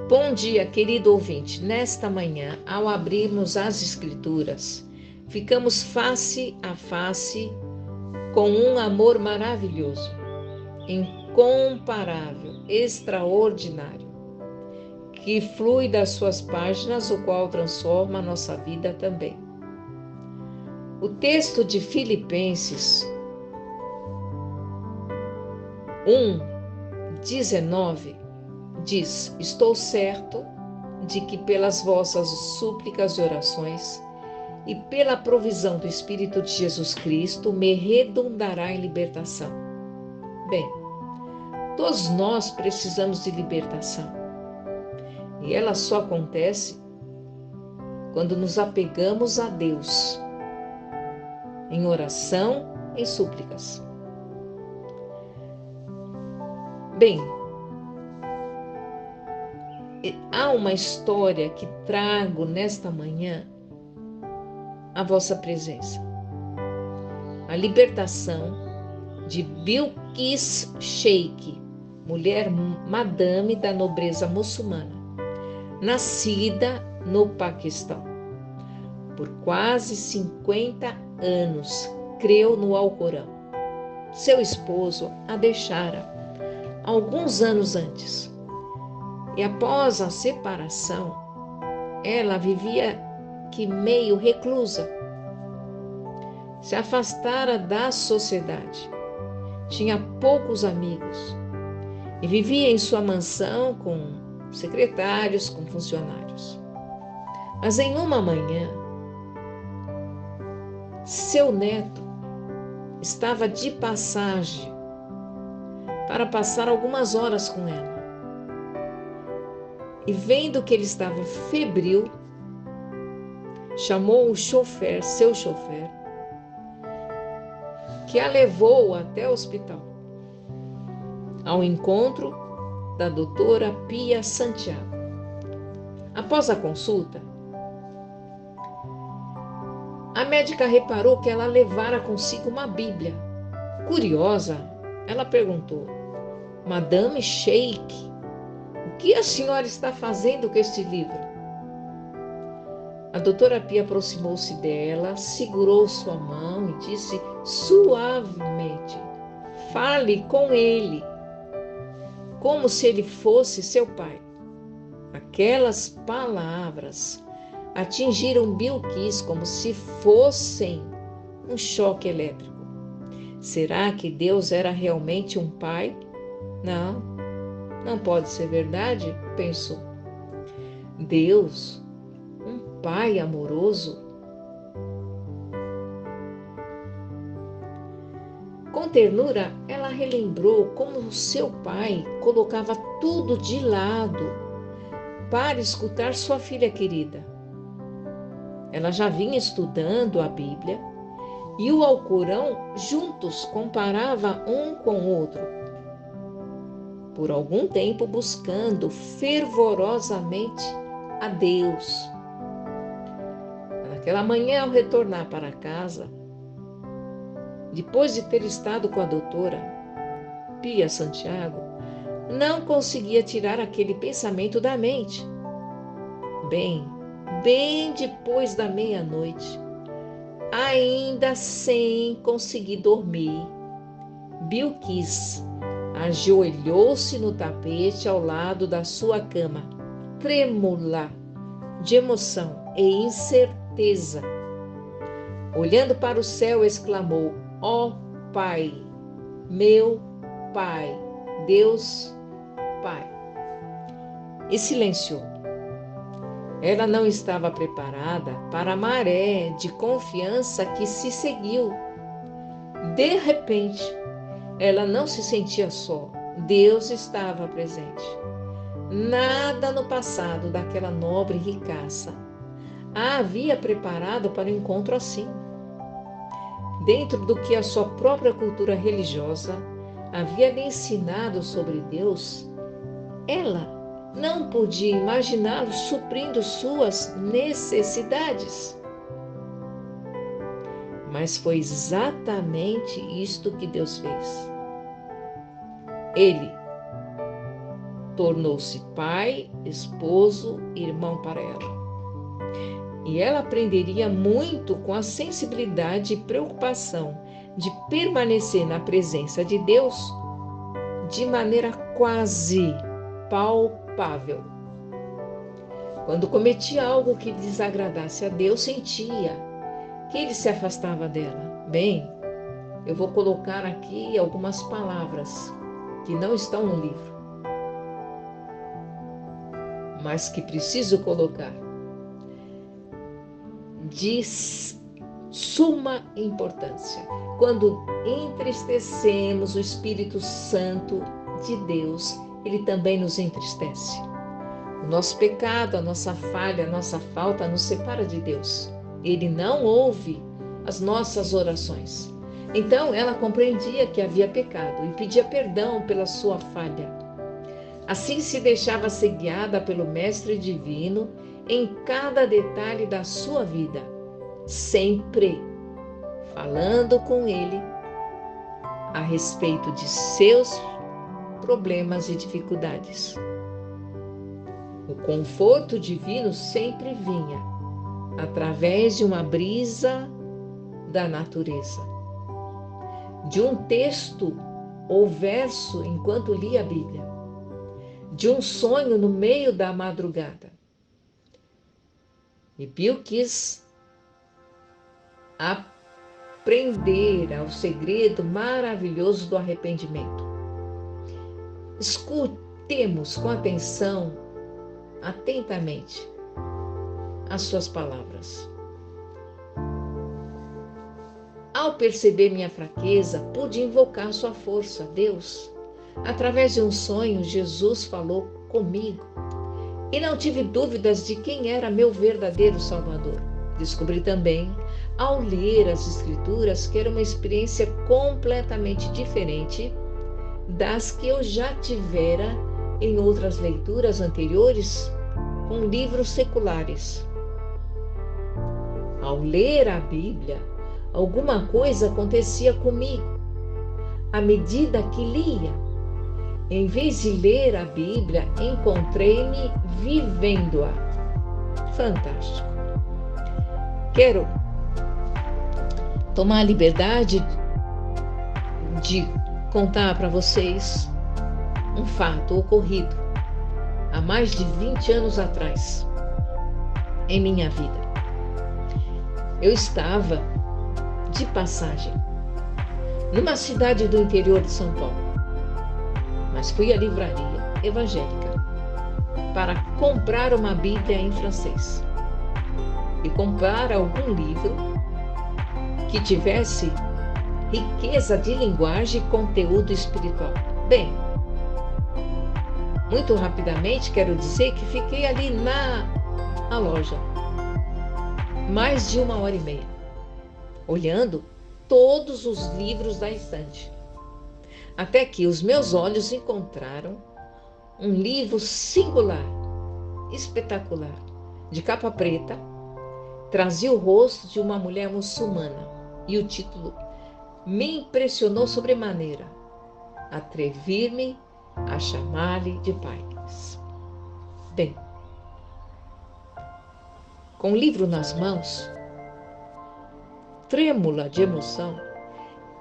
Bom dia, querido ouvinte. Nesta manhã, ao abrirmos as Escrituras, ficamos face a face com um amor maravilhoso, incomparável, extraordinário, que flui das suas páginas, o qual transforma a nossa vida também. O texto de Filipenses 1:19 diz: Estou certo de que pelas vossas súplicas e orações e pela provisão do Espírito de Jesus Cristo me redundará em libertação. Bem, todos nós precisamos de libertação. E ela só acontece quando nos apegamos a Deus, em oração, em súplicas. Bem, há uma história que trago nesta manhã à vossa presença. A libertação de Bilquis Sheikh, mulher madame da nobreza muçulmana, nascida no Paquistão. Por quase 50 anos, creu no Alcorão. Seu esposo a deixara alguns anos antes. E após a separação, ela vivia que meio reclusa. Se afastara da sociedade. Tinha poucos amigos. E vivia em sua mansão com secretários, com funcionários. Mas em uma manhã, seu neto estava de passagem para passar algumas horas com ela. E vendo que ele estava febril, chamou o chofer, seu chofer, que a levou até o hospital, ao encontro da doutora Pia Santiago. Após a consulta, a médica reparou que ela levara consigo uma Bíblia. Curiosa, ela perguntou: Madame Sheikh, o que a senhora está fazendo com este livro? A doutora Pia aproximou-se dela, segurou sua mão e disse suavemente: fale com ele, como se ele fosse seu pai. Aquelas palavras atingiram Bilquis como se fossem um choque elétrico. Será que Deus era realmente um pai? Não pode ser verdade, pensou. Deus, um pai amoroso? Com ternura, ela relembrou como seu pai colocava tudo de lado para escutar sua filha querida. Ela já vinha estudando a Bíblia e o Alcorão juntos, comparava um com o outro. Por algum tempo buscando fervorosamente a Deus. Naquela manhã, ao retornar para casa, depois de ter estado com a doutora Pia Santiago, não conseguia tirar aquele pensamento da mente. Bem depois da meia-noite, ainda sem conseguir dormir, Bilquis ajoelhou-se no tapete ao lado da sua cama, trêmula de emoção e incerteza. Olhando para o céu, exclamou: ó Pai, meu Pai, Deus Pai. E silenciou. Ela não estava preparada para a maré de confiança que se seguiu. De repente, ela não se sentia só. Deus estava presente. Nada no passado daquela nobre ricaça a havia preparado para um encontro assim. Dentro do que a sua própria cultura religiosa havia lhe ensinado sobre Deus, ela não podia imaginá-lo suprindo suas necessidades. Mas foi exatamente isto que Deus fez. Ele tornou-se pai, esposo e irmão para ela. E ela aprenderia muito com a sensibilidade e preocupação de permanecer na presença de Deus de maneira quase palpável. Quando cometia algo que desagradasse a Deus, sentia que ele se afastava dela. Bem, eu vou colocar aqui algumas palavras que não estão no livro, mas que preciso colocar. De suma importância. Quando entristecemos o Espírito Santo de Deus, ele também nos entristece. O nosso pecado, a nossa falha, a nossa falta nos separa de Deus. Ele não ouve as nossas orações. Então ela compreendia que havia pecado e pedia perdão pela sua falha. Assim se deixava ser guiada pelo Mestre Divino em cada detalhe da sua vida, sempre falando com ele a respeito de seus problemas e dificuldades. O conforto divino sempre vinha através de uma brisa da natureza, de um texto ou verso enquanto lia a Bíblia, de um sonho no meio da madrugada. E Pio quis aprender ao segredo maravilhoso do arrependimento. Escutemos com atenção, atentamente, as suas palavras. Ao perceber minha fraqueza, pude invocar sua força, Deus. Através de um sonho, Jesus falou comigo. E não tive dúvidas de quem era meu verdadeiro Salvador. Descobri também, ao ler as Escrituras, que era uma experiência completamente diferente das que eu já tivera em outras leituras anteriores com livros seculares. Ao ler a Bíblia, alguma coisa acontecia comigo. À medida que lia, em vez de ler a Bíblia, encontrei-me vivendo-a. Fantástico. Quero tomar a liberdade de contar para vocês um fato ocorrido há mais de 20 anos atrás em minha vida. Eu estava de passagem numa cidade do interior de São Paulo, mas fui à livraria evangélica para comprar uma Bíblia em francês e comprar algum livro que tivesse riqueza de linguagem e conteúdo espiritual. Bem, muito rapidamente quero dizer que fiquei ali na loja mais de 1h30, olhando todos os livros da estante. Até que os meus olhos encontraram um livro singular, espetacular, de capa preta, trazia o rosto de uma mulher muçulmana e o título me impressionou sobremaneira. Atrevi-me a chamar-lhe de paz. Bem, com o livro nas mãos, trêmula de emoção,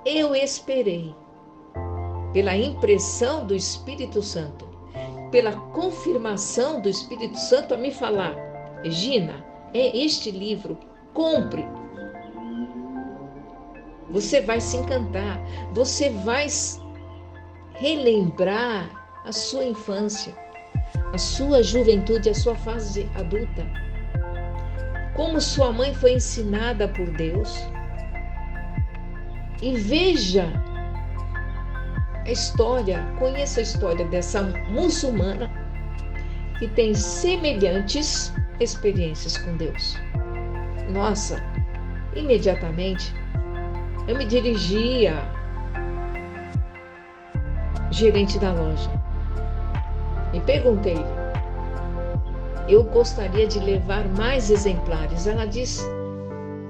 eu esperei pela impressão do Espírito Santo, pela confirmação do Espírito Santo a me falar: Regina, é este livro, compre. Você vai se encantar, você vai relembrar a sua infância, a sua juventude, a sua fase adulta. Como sua mãe foi ensinada por Deus. E veja a história, conheça a história dessa muçulmana que tem semelhantes experiências com Deus. Nossa, imediatamente eu me dirigi à gerente da loja e perguntei-lhe: eu gostaria de levar mais exemplares. Ela disse: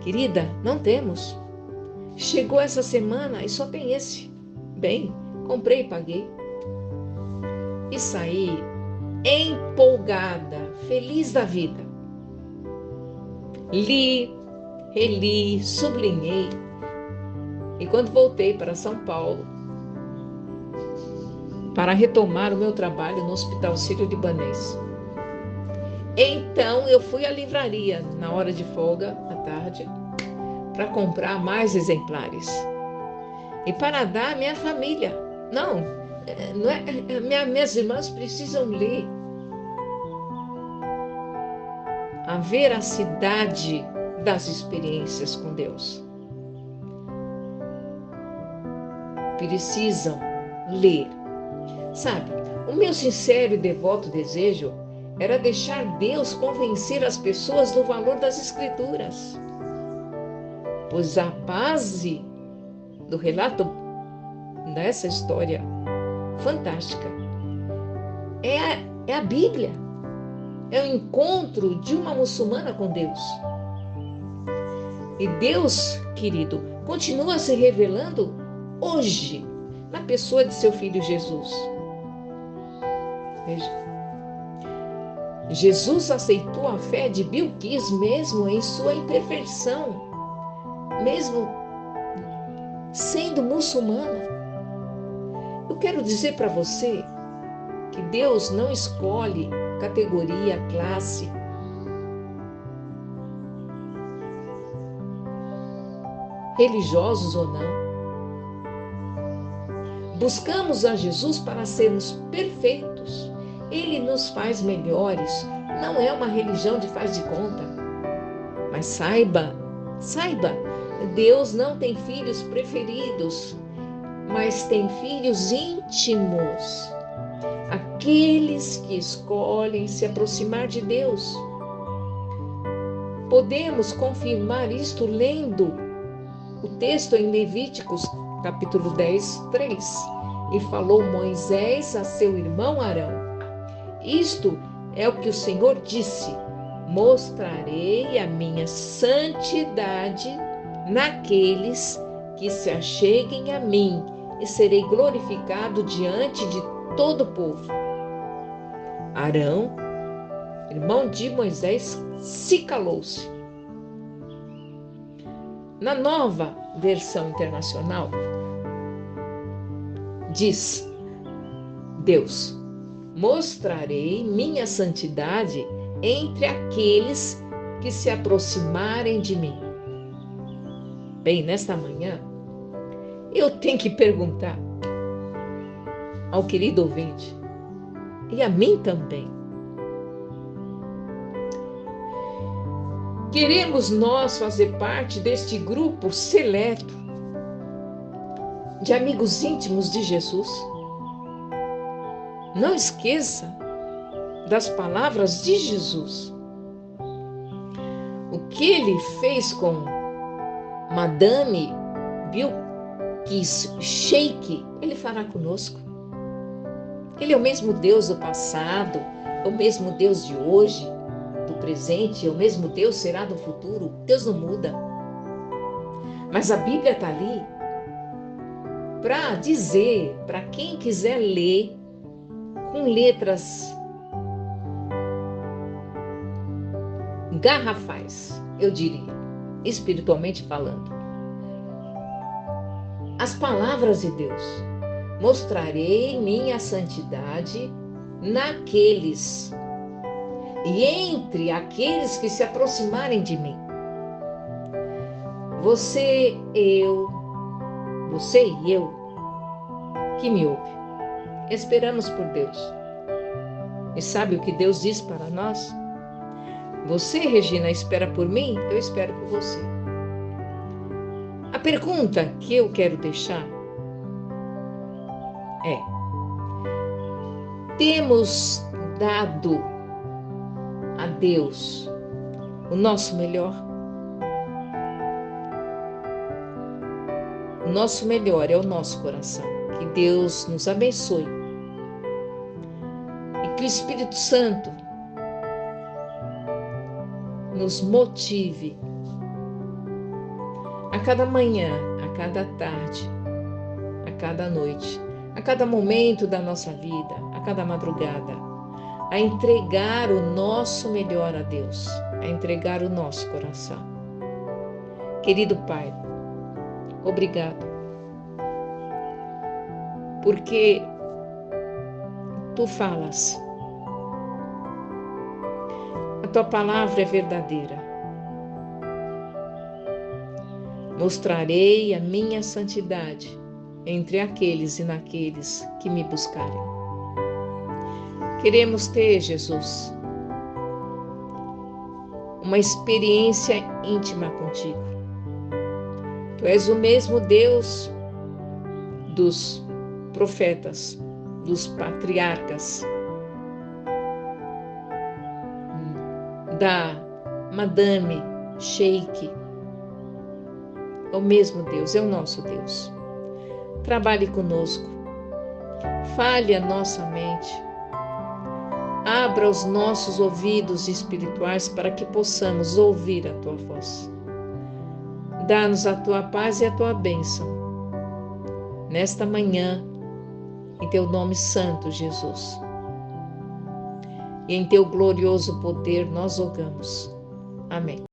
querida, não temos. Chegou essa semana e só tem esse. Bem, comprei e paguei. E saí empolgada, feliz da vida. Li, reli, sublinhei. E quando voltei para São Paulo, para retomar o meu trabalho no Hospital Sírio-Libanês, então eu fui à livraria na hora de folga, à tarde, para comprar mais exemplares. E para dar à minha família. Não é, minhas irmãs precisam ler. A veracidade das experiências com Deus. Precisam ler. Sabe, o meu sincero e devoto desejo era deixar Deus convencer as pessoas do valor das Escrituras. Pois a base do relato dessa história fantástica é a Bíblia. É o encontro de uma muçulmana com Deus. E Deus, querido, continua se revelando hoje, na pessoa de seu Filho Jesus. Veja. Jesus aceitou a fé de Bilquis mesmo em sua imperfeição, mesmo sendo muçulmana. Eu quero dizer para você que Deus não escolhe categoria, classe. Religiosos ou não. Buscamos a Jesus para sermos perfeitos. Ele nos faz melhores. Não é uma religião de faz de conta. Mas saiba, Deus não tem filhos preferidos, mas tem filhos íntimos. Aqueles que escolhem se aproximar de Deus. Podemos confirmar isto lendo o texto em Levíticos, capítulo 10, 3. E falou Moisés a seu irmão Arão: isto é o que o Senhor disse: mostrarei a minha santidade naqueles que se acheguem a mim, e serei glorificado diante de todo o povo. Arão, irmão de Moisés, se calou-se. Na Nova Versão Internacional, diz Deus: mostrarei minha santidade entre aqueles que se aproximarem de mim. Bem, nesta manhã, eu tenho que perguntar ao querido ouvinte, e a mim também: queremos nós fazer parte deste grupo seleto de amigos íntimos de Jesus? Não esqueça das palavras de Jesus. O que ele fez com Madame Bilquis Sheik, ele fará conosco. Ele é o mesmo Deus do passado, é o mesmo Deus de hoje, do presente, é o mesmo Deus será do futuro. Deus não muda. Mas a Bíblia está ali para dizer, para quem quiser ler, com letras garrafais, eu diria, espiritualmente falando. As palavras de Deus: mostrarei minha santidade naqueles e entre aqueles que se aproximarem de mim. Você e eu que me ouve, esperamos por Deus. E sabe o que Deus diz para nós? Você, Regina, espera por mim, eu espero por você. A pergunta que eu quero deixar é: temos dado a Deus o nosso melhor? O nosso melhor é o nosso coração. Que Deus nos abençoe. E que o Espírito Santo nos motive a cada manhã, a cada tarde, a cada noite, a cada momento da nossa vida, a cada madrugada, a entregar o nosso melhor a Deus, a entregar o nosso coração. Querido Pai, obrigado, porque Tu falas. A Tua palavra é verdadeira. Mostrarei a minha santidade entre aqueles e naqueles que me buscarem. Queremos ter, Jesus, uma experiência íntima contigo. Tu és o mesmo Deus dos profetas, dos patriarcas, da Madame Sheik. É o mesmo Deus, é o nosso Deus. Trabalhe conosco, fale a nossa mente, abra os nossos ouvidos espirituais para que possamos ouvir a Tua voz. Dá-nos a Tua paz e a Tua bênção. Nesta manhã, em Teu nome santo, Jesus. E em Teu glorioso poder nós rogamos. Amém.